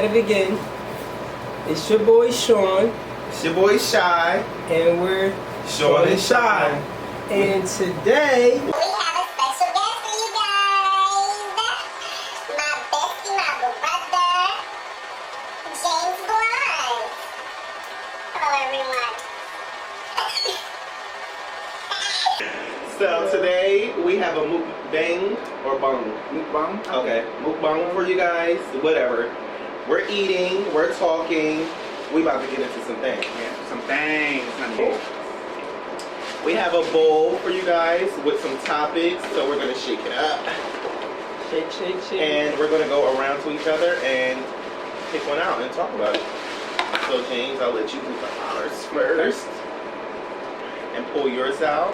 at it again. It's your boy Sean. It's your boy Shy. And we're Sean and Shy. And today we have a special guest for you guys. My bestie, my brother, James Blunt. Hello, everyone. So today we have a mukbang or bang? Mukbang? Okay, mukbang for you guys, whatever. We're eating, we're talking, we about to get into some things. Yeah, some things. We have a bowl for you guys with some topics, so we're gonna shake it up. shake, shake, shake. And we're gonna go around to each other and pick one out and talk about it. So James, I'll let you do the honors first. And pull yours out.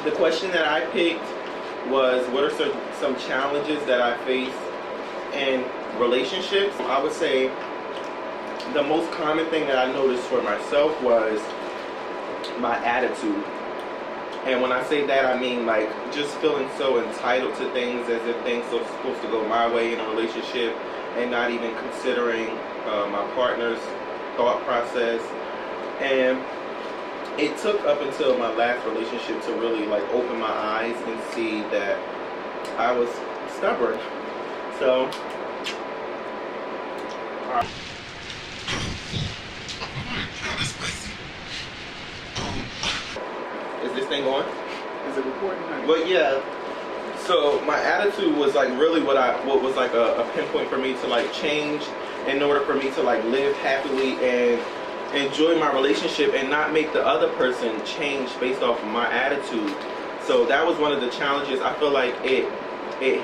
The question that I picked was, what are some challenges that I face in relationships? I would say the most common thing that I noticed for myself was my attitude. And when I say that, I mean like just feeling so entitled to things, as if things are supposed to go my way in a relationship, and not even considering my partner's thought process. And it took up until my last relationship to really like open my eyes and see that I was stubborn. So is this thing on? Is it recording? But yeah, so my attitude was like really what was like a pinpoint for me to like change in order for me to like live happily and enjoy my relationship and not make the other person change based off of my attitude. So that was one of the challenges. I feel like it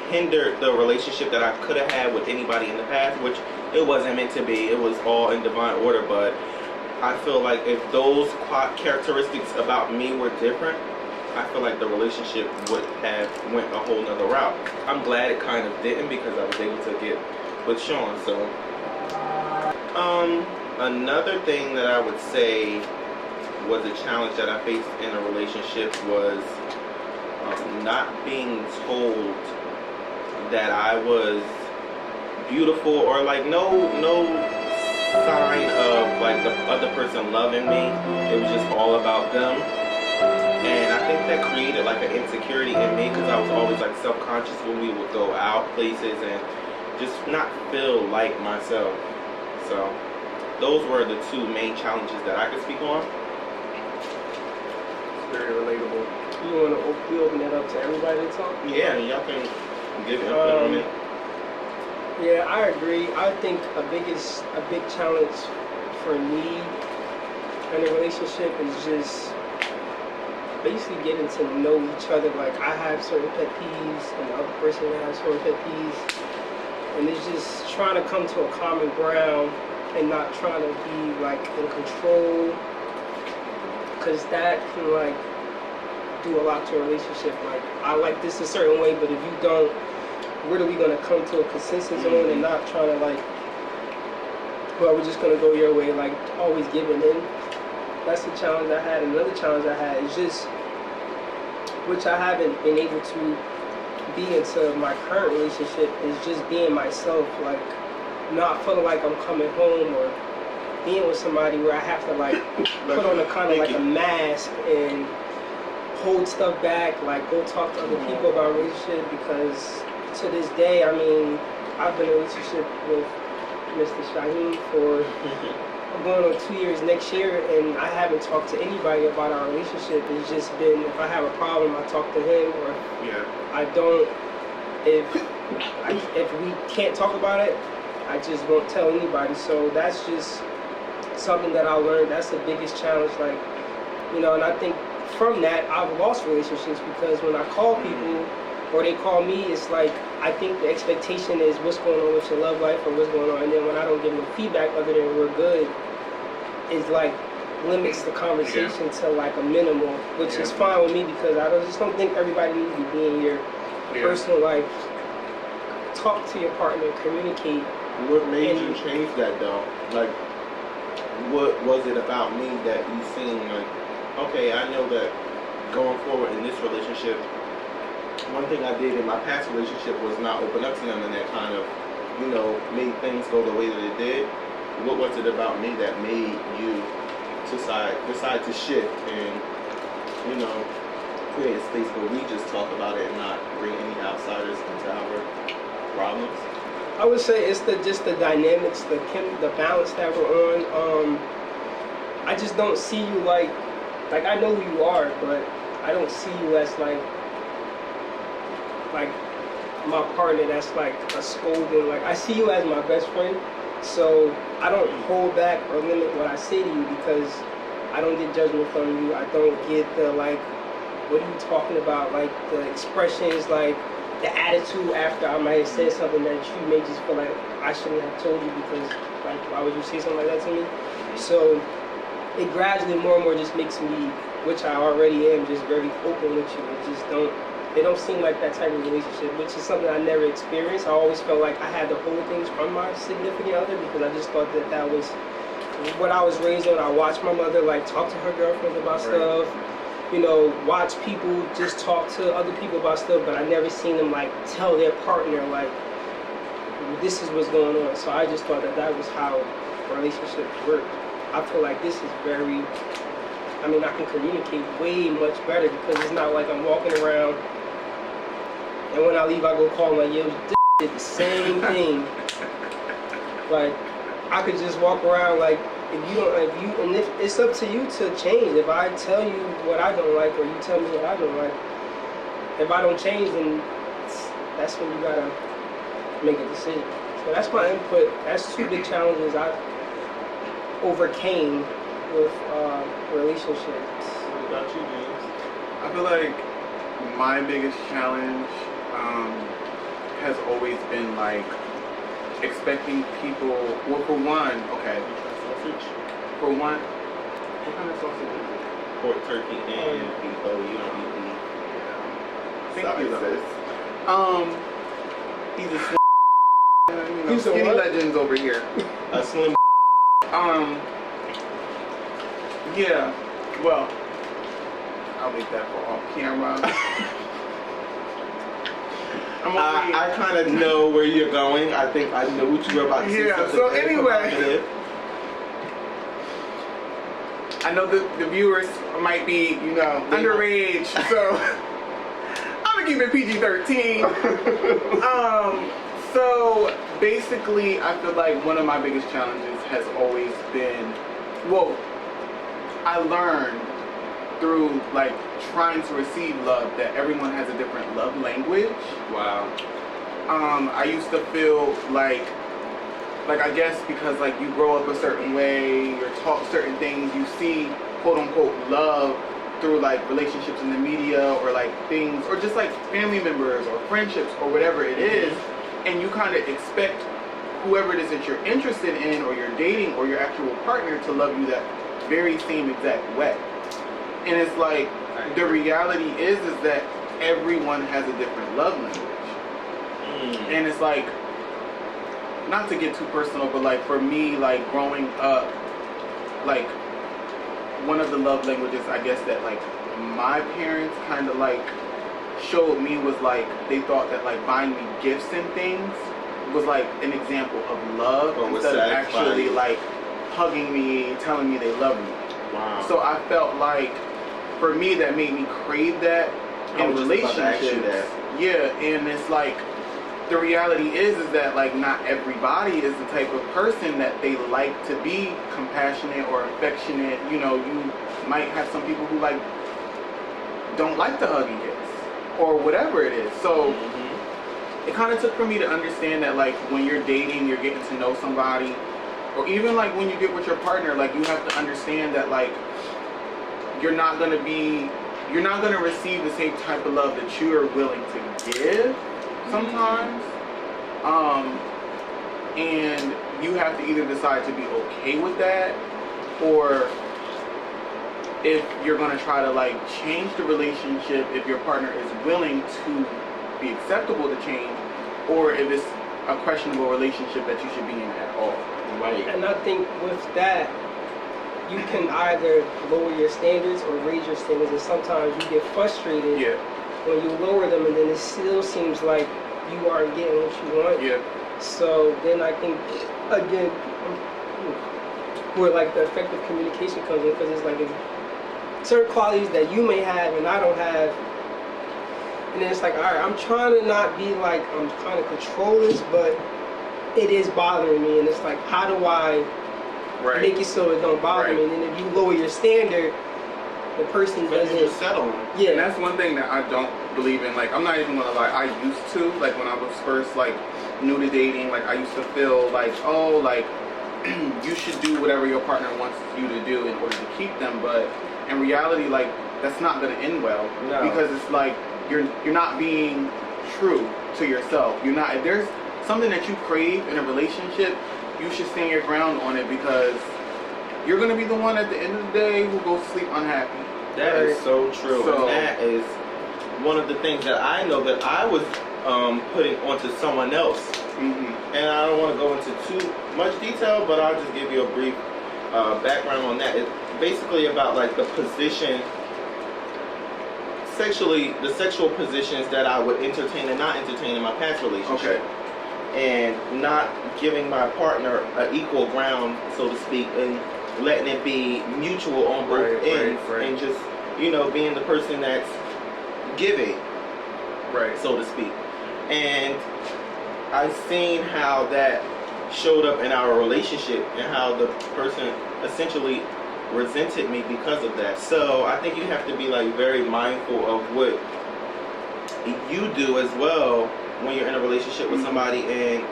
hindered the relationship that I could have had with anybody in the past, which it wasn't meant to be. It was all in divine order, but I feel like if those characteristics about me were different, I feel like the relationship would have went a whole nother route. I'm glad it kind of didn't, because I was able to get with Sean. So another thing that I would say was a challenge that I faced in a relationship was not being told that I was beautiful, or like no sign of like the other person loving me. It was just all about them. And I think that created like an insecurity in me, because I was always like self-conscious when we would go out places and just not feel like myself. So those were the two main challenges that I could speak on. It's very relatable. You want to open that up to everybody to talk? Yeah, y'all can give input on it. Yeah, I agree. I think a big challenge for me in a relationship is just basically getting to know each other. Like, I have certain pet peeves and the other person has certain pet peeves, and it's just trying to come to a common ground and not trying to be like in control, because that can like do a lot to a relationship. Like, I like this a certain way, but if you don't, where are we going to come to a consensus on, and not trying to like, well, we're just going to go your way, like always giving in. That's the challenge I had. Another challenge I had is just, which I haven't been able to be into my current relationship, is just being myself. Like, not feeling like I'm coming home or being with somebody where I have to like put on a kind of like a mask and hold stuff back, like go talk to other people about a relationship. Because to this day, I mean, I've been in a relationship with Mr. Shaheen for I'm going on 2 years next year, and I haven't talked to anybody about our relationship. It's just been, if I have a problem, I talk to him, or I don't. If we can't talk about it, I just won't tell anybody. So that's just something that I learned. That's the biggest challenge. Like, you know, and I think from that, I've lost relationships, because when I call people or they call me, it's like, I think the expectation is what's going on with your love life or what's going on, and then when I don't give them feedback other than we're good, it's like limits the conversation to like a minimal, which is fine with me, because I just don't think everybody needs to be in your personal life. Talk to your partner, communicate. What made you change that though? Like, what was it about me that you seen like okay, I know that going forward in this relationship, one thing I did in my past relationship was not open up to them, and that kind of, made things go the way that it did. What was it about me that made you decide to shift and, create a space where we just talk about it and not bring any outsiders into our problems? I would say it's just the dynamics, the balance that we're on. I just don't see you like I know who you are, but I don't see you as like my partner that's like a scolding. Like, I see you as my best friend, so I don't hold back or limit what I say to you because I don't get judgment from you. I don't get the like, what are you talking about? Like the expressions, like the attitude after I might have said something that you may just feel like I shouldn't have told you because like, why would you say something like that to me? So it gradually more and more just makes me, which I already am, just very open with you. It don't seem like that type of relationship, which is something I never experienced. I always felt like I had to hold things from my significant other because I just thought that was what I was raised on. I watched my mother like talk to her girlfriends about stuff, watch people just talk to other people about stuff, but I never seen them like tell their partner like, this is what's going on. So I just thought that was how relationships work. I feel like this is I can communicate way much better because it's not like I'm walking around and when I leave I go call my yo, this did the same thing. Like, I could just walk around like, if it's up to you to change. If I tell you what I don't like or you tell me what I don't like, if I don't change, then that's when you gotta make a decision. So that's my input. That's two big challenges I overcame with relationships. What about you, James? I feel like my biggest challenge has always been like expecting people. Well, for one, what kind of sausage is it? Pork, turkey, and beef. Oh, you don't eat beef. Thank you, sis. He's a He's a skinny what? legends over here. A slim. Yeah. Well, I'll leave that for off camera. I kind of know where you're going. I think I know what you were about to say. Yeah, so anyway, I know the viewers might be, underage, so I'm gonna keep it PG-13. So basically, I feel like one of my biggest challenges has always been, I learned through like trying to receive love that everyone has a different love language. Wow. I used to feel like I guess because like you grow up a certain way, you're taught certain things, you see quote unquote love through like relationships in the media or like things or just like family members or friendships or whatever it is, and you kind of expect whoever it is that you're interested in or you're dating or your actual partner to love you that very same exact way. And it's like the reality is that everyone has a different love language. And it's like, not to get too personal, but like for me, like growing up, like one of the love languages I guess that like my parents kind of like showed me was like they thought that like buying me gifts and things was like an example of love instead of actually like hugging me, telling me they love me. Wow. So I felt like for me that made me crave that in relationships. Yeah, and it's like the reality is that like not everybody is the type of person that they like to be compassionate or affectionate. You might have some people who like don't like the hug and kiss or whatever it is. So it kind of took for me to understand that like when you're dating, you're getting to know somebody, or even like when you get with your partner, like you have to understand that like you're not gonna receive the same type of love that you are willing to give sometimes. And you have to either decide to be okay with that, or if you're gonna try to like change the relationship, if your partner is willing to be acceptable to change, or if it's a questionable relationship that you should be in at all. Right. And I think with that, you can either lower your standards or raise your standards, and sometimes you get frustrated Yeah. when you lower them, and then it still seems like you aren't getting what you want. Yeah. So then I think, again, where like the effective communication comes in, because it's like certain qualities that you may have and I don't have, and then it's like, all right, I'm trying to not be like, I'm trying to control this, but it is bothering me, and it's like, how do I make it so it don't bother me? And then if you lower your standard, the person doesn't just settle. Yeah. And that's one thing that I don't believe in. Like, I'm not even gonna lie, I used to, like, when I was first, like, new to dating, like, I used to feel like, oh, like, you should do whatever your partner wants you to do in order to keep them. But in reality, like, that's not gonna end well. No. Because it's like, you're not being true to yourself. You're not, if there's something that you crave in a relationship, you should stand your ground on it, because you're gonna be the one at the end of the day who goes to sleep unhappy. That is so true. So- And that is one of the things that I know that I was putting onto someone else. Mm-hmm. And I don't want to go into too much detail, but I'll just give you a brief background on that. It's basically about like the position, the sexual positions that I would entertain and not entertain in my past relationship. Okay. And not giving my partner an equal ground, so to speak, and letting it be mutual on both ends, and just, you know, being the person that's giving, so to speak. And I've seen how that showed up in our relationship, and how the person essentially resented me because of that. So I think you have to be like very mindful of what you do as well when you're in a relationship with somebody, and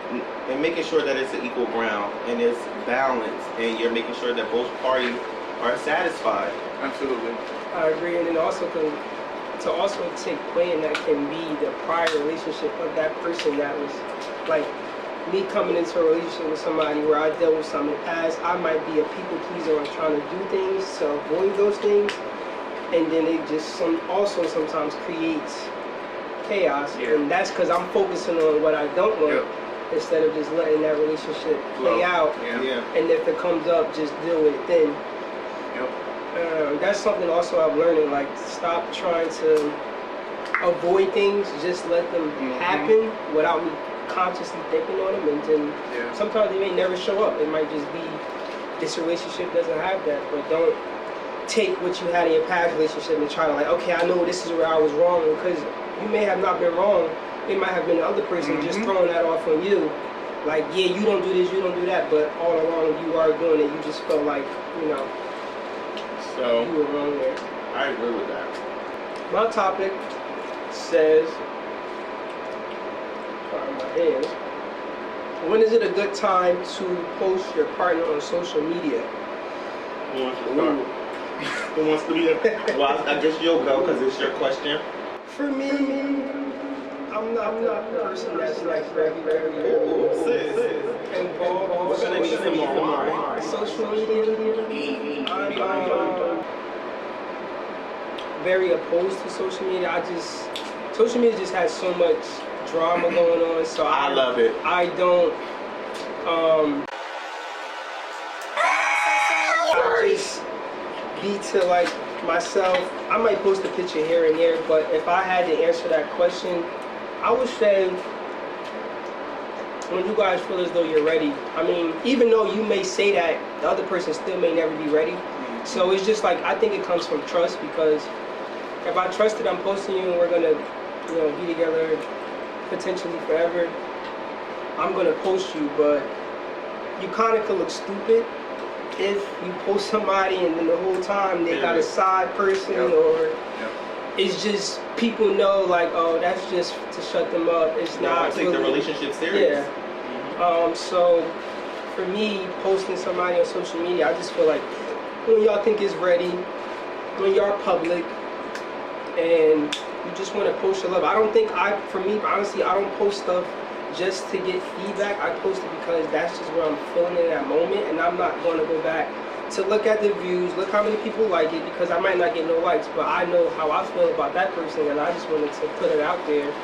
making sure that it's an equal ground and it's balance, and you're making sure that both parties are satisfied. Absolutely. I agree, and then also to also take play in that can be the prior relationship of that person that was like me coming into a relationship with somebody where I dealt with something in the past. I might be a people pleaser and trying to do things to avoid those things, and then it just also sometimes creates chaos, and that's because I'm focusing on what I don't want instead of just letting that relationship play out. And if it comes up, just deal with it then. That's something also I've learned, and like, stop trying to avoid things, just let them happen without me consciously thinking on them, and then sometimes they may never show up. It might just be this relationship doesn't have that. But don't take what you had in your past relationship and try to like, okay, I know this is where I was wrong, because you may have not been wrong. It might have been the other person just throwing that off on you. Like, yeah, you don't do this, you don't do that, but all along you are doing it. You just felt like, you know, So you were wrong there. I agree with that. My topic says, my hands, when is it a good time to post your partner on social media? Who wants to start? Who wants to be the... Well, I guess you'll go because it's your question. For me, I'm not the person that's like very involved We're gonna need some more wine. social media. I'm very opposed to social media. Social media just has so much drama going on, so I love it. I don't just be to like myself. I might post a picture here and there, but if I had to answer that question, I would say when you guys feel as though you're ready. I mean, even though you may say that, the other person still may never be ready. So it's just like, I think it comes from trust, because if I trust that I'm posting you and we're gonna, you know, be together potentially forever, I'm gonna post you. But you kind of could look stupid if you post somebody and then the whole time they got a side person, or it's just people know like, oh, that's just to shut them up. It's not I take really, the relationship serious. So for me, posting somebody on social media, I just feel like when y'all think it's ready, when y'all public, and you just want to post your love. I don't think for me, honestly, I don't post stuff just to get feedback. I post it because that's just where I'm feeling it at that moment, and I'm not going to go back to look at the views, look how many people like it, because I might not get no likes, but I know how I feel about that person, and I just wanted to put it out there.